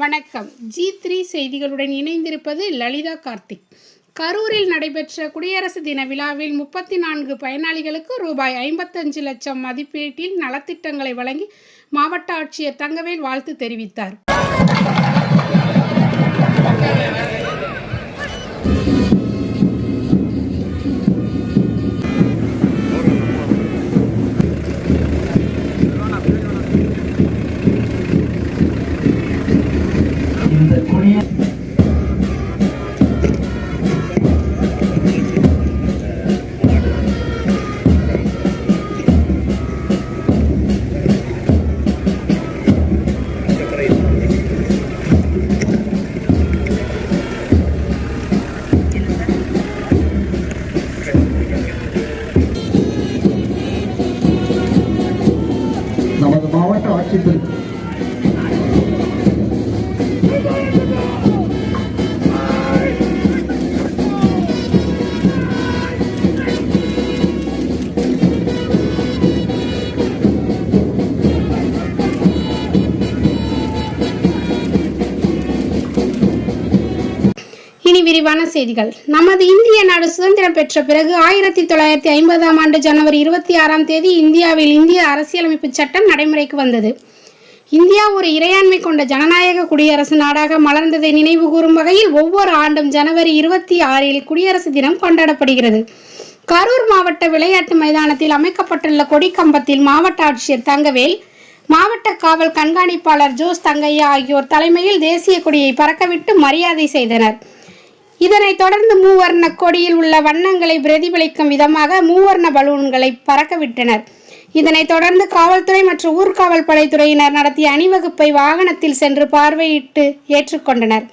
வணக்கம். G3 செய்திகளுடன் இணைந்திருப்பது லலிதா கார்த்திக். கரூரில் நடைபெற்ற குடியரசு தின விழாவில் 34 பயனாளிகளுக்கு ரூபாய் 55 லட்சம் மதிப்பீட்டில் நலத்திட்டங்களை வழங்கி மாவட்ட ஆட்சியர் தங்கவேல் வாழ்த்து தெரிவித்தார். நமது மாவட்ட ஆட்சியர் இனி விரிவான செய்திகள். நமது இந்திய நாடு சுதந்திரம் பெற்ற பிறகு 1950ஆம் ஆண்டு ஜனவரி 26ஆம் தேதி இந்தியாவில் இந்திய அரசியலமைப்பு சட்டம் நடைமுறைக்கு வந்தது. இந்தியா ஒரு இறையாண்மை கொண்ட ஜனநாயக குடியரசு நாடாக மலர்ந்ததை நினைவு கூறும் வகையில் ஒவ்வொரு ஆண்டும் ஜனவரி 26இல் குடியரசு தினம் கொண்டாடப்படுகிறது. கரூர் மாவட்ட விளையாட்டு மைதானத்தில் அமைக்கப்பட்டுள்ள கொடி கம்பத்தில் மாவட்ட ஆட்சியர் தங்கவேல், மாவட்ட காவல் கண்காணிப்பாளர் ஜோஸ் தங்கையா ஆகியோர் தலைமையில் தேசிய கொடியை பறக்கவிட்டு மரியாதை செய்தனர். இதனைத் தொடர்ந்து மூவர்ண கொடியில் உள்ள வண்ணங்களை பிரதிபலிக்கும் விதமாக மூவர்ண பலூன்களை பறக்கவிட்டனர். இதனைத் தொடர்ந்து காவல்துறை மற்றும் ஊர்காவல் படைத்துறையினர் நடத்திய அணிவகுப்பை வாகனத்தில் சென்று பார்வையிட்டு ஏற்றுக்கொண்டனர்.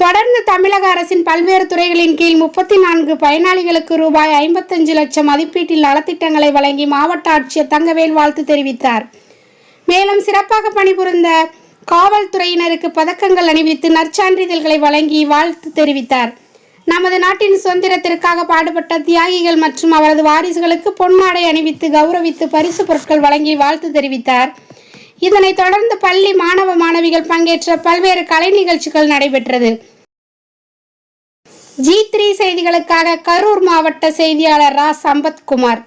தொடர்ந்து தமிழக அரசின் பல்வேறு துறைகளின் கீழ் 34 பயனாளிகளுக்கு ரூபாய் 55 லட்சம் மதிப்பீட்டில் நலத்திட்டங்களை வழங்கி மாவட்ட ஆட்சியர் தங்கவேல் வாழ்த்து தெரிவித்தார். மேலும் சிறப்பாக பணிபுரிந்த காவல்துறையினருக்கு பதக்கங்கள் அணிவித்து நற்சான்றிதழ்களை வழங்கி வாழ்த்து தெரிவித்தார். நமது நாட்டின் சுதந்திரத்திற்காக பாடுபட்ட தியாகிகள் மற்றும் அவரது வாரிசுகளுக்கு பொன்னாடை அணிவித்து கௌரவித்து பரிசு பொருட்கள் வழங்கி வாழ்த்து தெரிவித்தார். இதனைத் தொடர்ந்து பள்ளி மாணவ மாணவிகள் பங்கேற்ற பல்வேறு கலை நிகழ்ச்சிகள் நடைபெற்றது. G3 செய்திகளுக்காக கரூர் மாவட்ட செய்தியாளர் ரா சம்பத்குமார்.